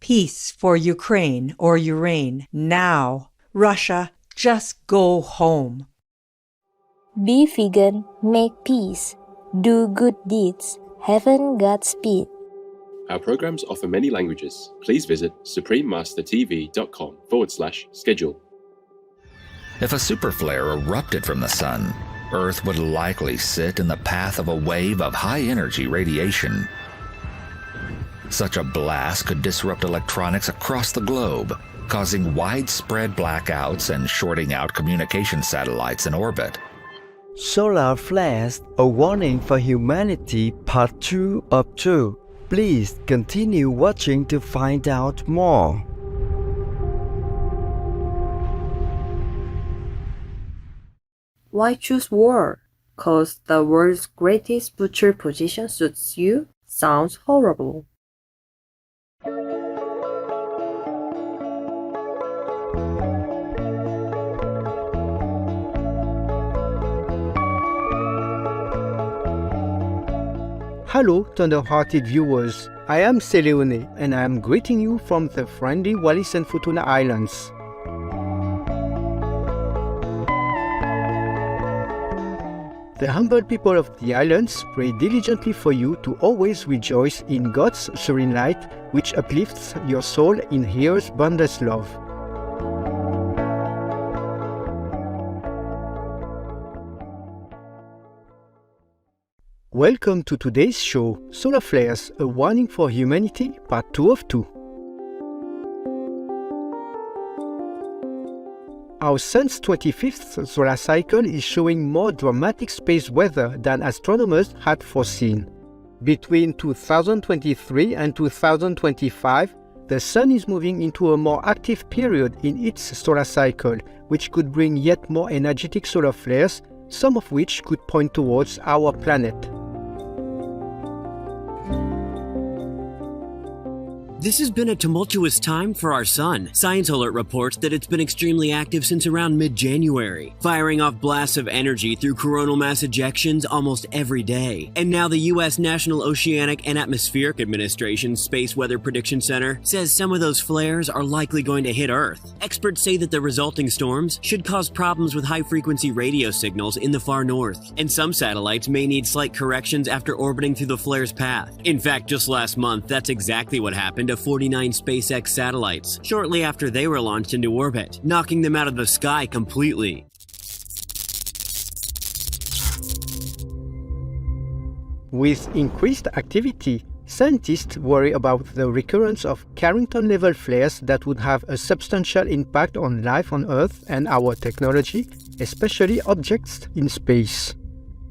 Peace for Ukraine or Ukraine now. Russia, just go home. Be vegan, make peace, do good deeds, heaven Godspeed. Our programs offer many languages. Please visit suprememastertv.com/schedule. If a superflare erupted from the sun, Earth would likely sit in the path of a wave of high-energy radiation. Such a blast could disrupt electronics across the globe, causing widespread blackouts and shorting out communication satellites in orbit. Solar flares, a warning for humanity, part 2 of 2. Please continue watching to find out more. Why choose war? 'Cause the world's greatest butcher position suits you? Sounds horrible. Hello, tender-hearted viewers. I am Celeone, and I am greeting you from the friendly Wallis and Futuna Islands. The humble people of the islands pray diligently for you to always rejoice in God's serene light, which uplifts your soul in His boundless love. Welcome to today's show, Solar Flares, a warning for humanity, part 2 of 2. Our Sun's 25th solar cycle is showing more dramatic space weather than astronomers had foreseen. Between 2023 and 2025, the Sun is moving into a more active period in its solar cycle, which could bring yet more energetic solar flares, some of which could point towards our planet. This has been a tumultuous time for our sun. Science Alert reports that it's been extremely active since around mid-January, firing off blasts of energy through coronal mass ejections almost every day. And now the U.S. National Oceanic and Atmospheric Administration's Space Weather Prediction Center says some of those flares are likely going to hit Earth. Experts say that the resulting storms should cause problems with high-frequency radio signals in the far north, and some satellites may need slight corrections after orbiting through the flare's path. In fact, just last month, that's exactly what happened to 49 SpaceX satellites, shortly after they were launched into orbit, knocking them out of the sky completely. With increased activity, scientists worry about the recurrence of Carrington-level flares that would have a substantial impact on life on Earth and our technology, especially objects in space.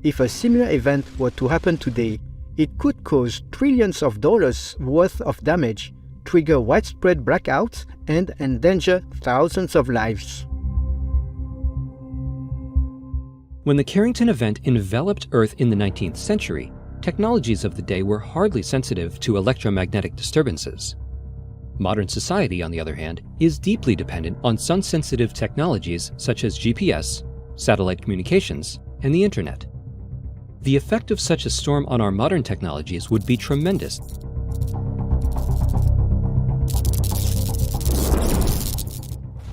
If a similar event were to happen today, it could cause trillions of dollars worth of damage, trigger widespread blackouts, and endanger thousands of lives. When the Carrington event enveloped Earth in the 19th century, technologies of the day were hardly sensitive to electromagnetic disturbances. Modern society, on the other hand, is deeply dependent on sun-sensitive technologies such as GPS, satellite communications, and the Internet. The effect of such a storm on our modern technologies would be tremendous.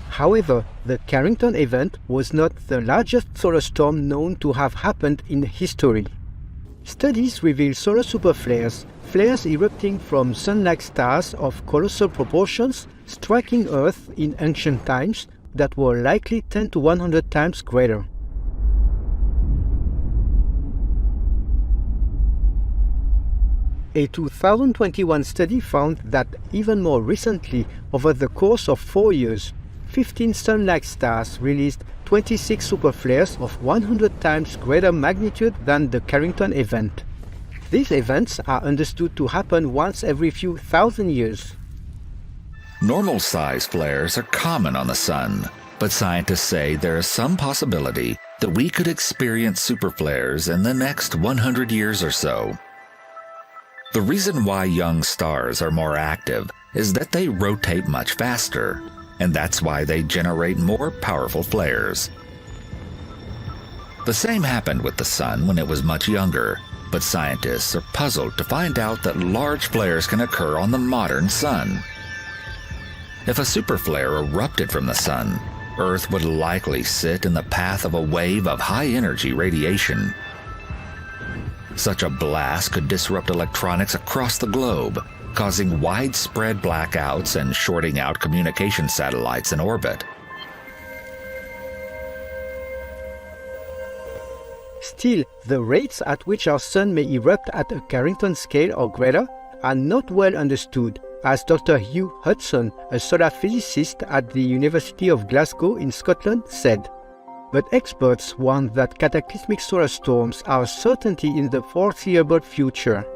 However, the Carrington event was not the largest solar storm known to have happened in history. Studies reveal solar superflares, flares erupting from sun-like stars of colossal proportions striking Earth in ancient times that were likely 10 to 100 times greater. A 2021 study found that even more recently, over the course of 4 years, 15 sun-like stars released 26 superflares of 100 times greater magnitude than the Carrington event. These events are understood to happen once every few thousand years. Normal-size flares are common on the Sun, but scientists say there is some possibility that we could experience superflares in the next 100 years or so. The reason why young stars are more active is that they rotate much faster, and that's why they generate more powerful flares. The same happened with the Sun when it was much younger, but scientists are puzzled to find out that large flares can occur on the modern Sun. If a superflare erupted from the Sun, Earth would likely sit in the path of a wave of high-energy radiation. Such a blast could disrupt electronics across the globe, causing widespread blackouts and shorting out communication satellites in orbit. Still, the rates at which our Sun may erupt at a Carrington scale or greater are not well understood, as Dr. Hugh Hudson, a solar physicist at the University of Glasgow in Scotland, said. But experts warn that cataclysmic solar storms are a certainty in the foreseeable future.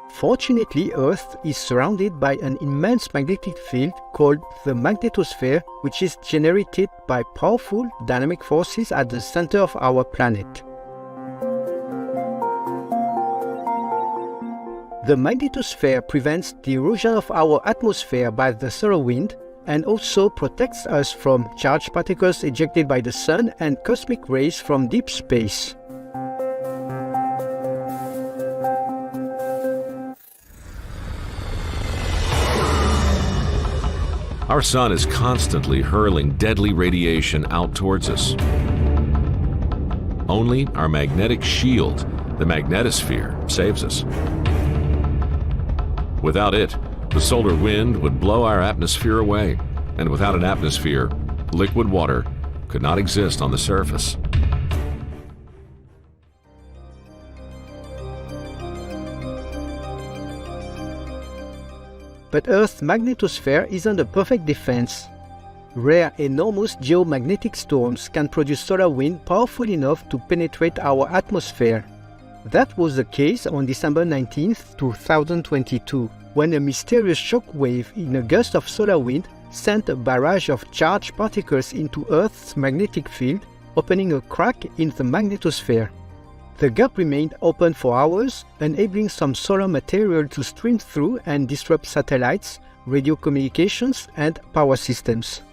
Fortunately, Earth is surrounded by an immense magnetic field called the magnetosphere, which is generated by powerful dynamic forces at the center of our planet. The magnetosphere prevents the erosion of our atmosphere by the solar wind and also protects us from charged particles ejected by the Sun and cosmic rays from deep space. Our Sun is constantly hurling deadly radiation out towards us. Only our magnetic shield, the magnetosphere, saves us. Without it, the solar wind would blow our atmosphere away, and without an atmosphere, liquid water could not exist on the surface. But Earth's magnetosphere isn't a perfect defense. Rare, enormous geomagnetic storms can produce solar wind powerful enough to penetrate our atmosphere. That was the case on December 19, 2022, when a mysterious shock wave in a gust of solar wind sent a barrage of charged particles into Earth's magnetic field, opening a crack in the magnetosphere. The gap remained open for hours, enabling some solar material to stream through and disrupt satellites, radio communications, and power systems.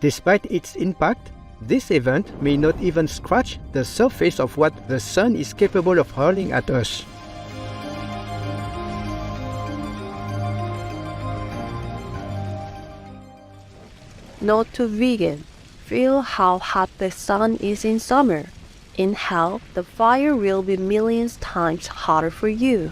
Despite its impact, this event may not even scratch the surface of what the Sun is capable of hurling at us. Note to vegan: feel how hot the Sun is in summer. In hell, the fire will be millions times hotter for you.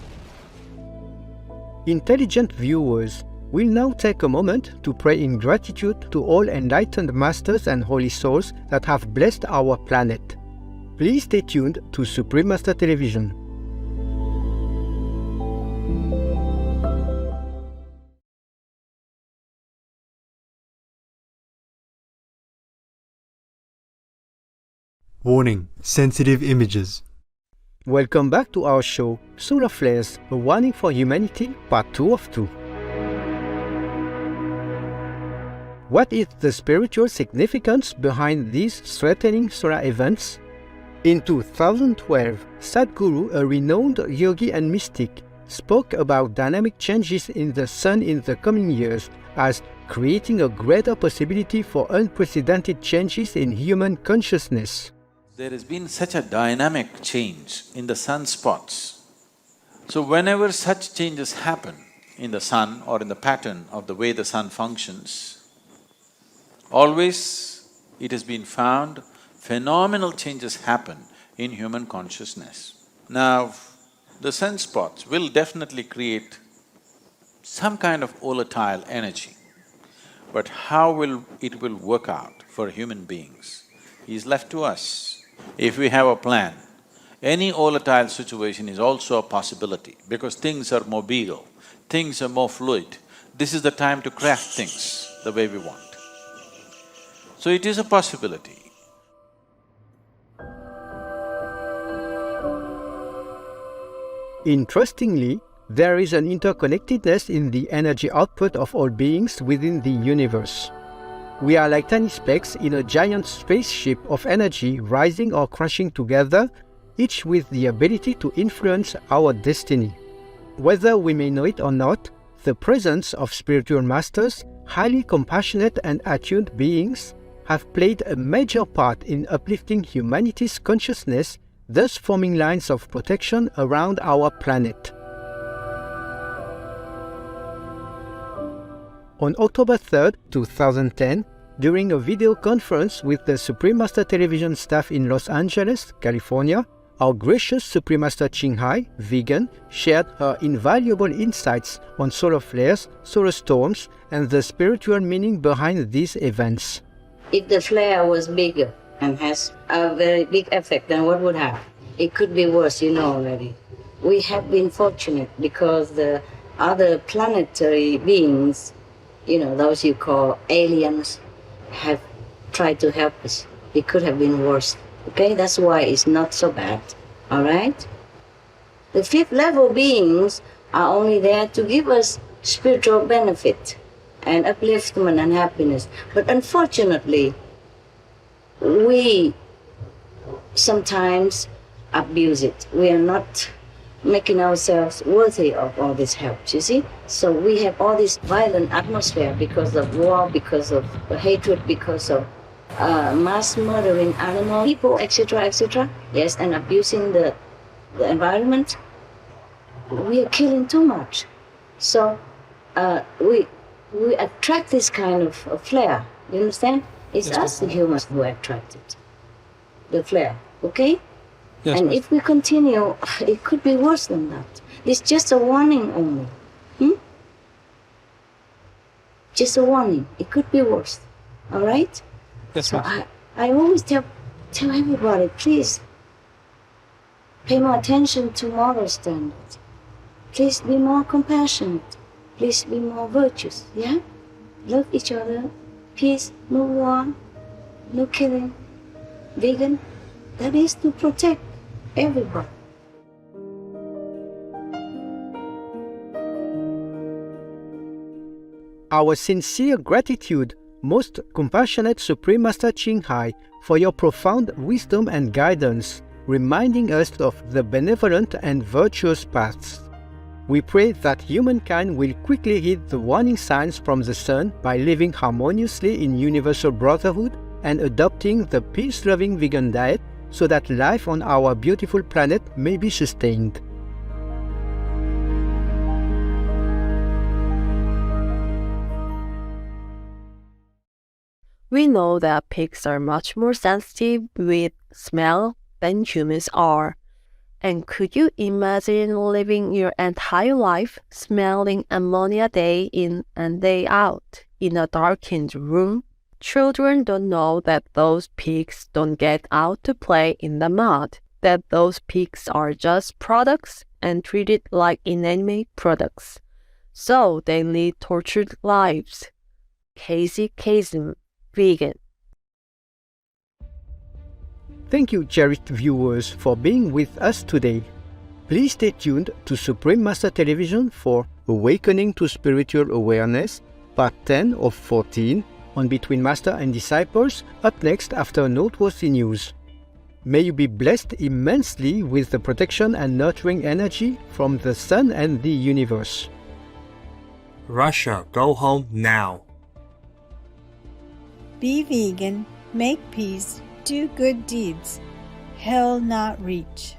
Intelligent viewers, we'll now take a moment to pray in gratitude to all enlightened masters and holy souls that have blessed our planet. Please stay tuned to Supreme Master Television. Warning: sensitive images. Welcome back to our show, Solar Flares, a warning for humanity, part 2 of 2. What is the spiritual significance behind these threatening solar events? In 2012, Sadhguru, a renowned yogi and mystic, spoke about dynamic changes in the Sun in the coming years as creating a greater possibility for unprecedented changes in human consciousness. There has been such a dynamic change in the sunspots. So whenever such changes happen in the Sun or in the pattern of the way the Sun functions, always it has been found phenomenal changes happen in human consciousness. Now, the sunspots will definitely create some kind of volatile energy, but how it will work out for human beings is left to us. If we have a plan, any volatile situation is also a possibility because things are mobile, things are more fluid. This is the time to craft things the way we want. So it is a possibility. Interestingly, there is an interconnectedness in the energy output of all beings within the universe. We are like tiny specks in a giant spaceship of energy rising or crashing together, each with the ability to influence our destiny. Whether we may know it or not, the presence of spiritual masters, highly compassionate and attuned beings, have played a major part in uplifting humanity's consciousness, thus forming lines of protection around our planet. On October 3rd, 2010, during a video conference with the Supreme Master Television staff in Los Angeles, California, our gracious Supreme Master Ching Hai, vegan, shared her invaluable insights on solar flares, solar storms, and the spiritual meaning behind these events. If the flare was bigger and has a very big effect, then what would happen? It could be worse, you know already. We have been fortunate because the other planetary beings, you know, those you call aliens, have tried to help us. It could have been worse. Okay, that's why it's not so bad. All right? The fifth level beings are only there to give us spiritual benefit and upliftment and happiness. But unfortunately, we sometimes abuse it. We are not making ourselves worthy of all this help, you see? So we have all this violent atmosphere because of war, because of hatred, because of mass murdering animal people, etc., etc. Yes, and abusing the environment. We are killing too much. So we attract this kind of flare. You understand? It's yes, us, the humans, who attract it. The flare, okay? Yes, and if we continue, it could be worse than that. It's just a warning only. Just a warning. It could be worse. All right? Yes, so I always tell everybody, please pay more attention to moral standards. Please be more compassionate. Please be more virtuous. Yeah? Love each other. Peace. No war. No killing. Vegan. That is to protect everybody. Our sincere gratitude, most compassionate Supreme Master Ching Hai, for your profound wisdom and guidance, reminding us of the benevolent and virtuous paths. We pray that humankind will quickly heed the warning signs from the Sun by living harmoniously in universal brotherhood and adopting the peace-loving vegan diet so that life on our beautiful planet may be sustained. We know that pigs are much more sensitive with smell than humans are. And could you imagine living your entire life smelling ammonia day in and day out in a darkened room? Children don't know that those pigs don't get out to play in the mud, that those pigs are just products and treated like inanimate products. So they lead tortured lives. Casey Kasem, vegan. Thank you, cherished viewers, for being with us today. Please stay tuned to Supreme Master Television for Awakening to Spiritual Awareness, Part 10 of 14, on Between Master and Disciples, up next after noteworthy news. May you be blessed immensely with the protection and nurturing energy from the Sun and the universe. Russia, go home now. Be vegan, make peace, do good deeds. Hell not reach.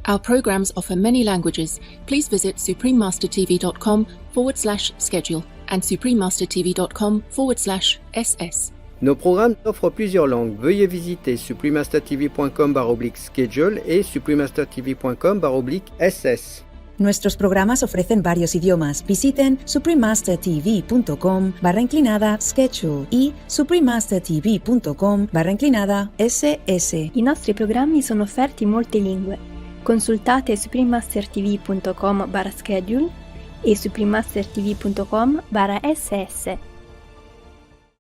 Our programs offer many languages. Please visit suprememastertv.com/schedule and suprememastertv.com/ss. Nos programmes offrent plusieurs langues. Veuillez visiter suprememastertv.com/schedule et suprememastertv.com/ss. Nuestros programas ofrecen varios idiomas. Visiten suprememastertv.com/schedule y suprememastertv.com/ss. I nostri programmi sono offerti in molte lingue. Consultate suprememastertv.com/schedule e suprememastertv.com/ss.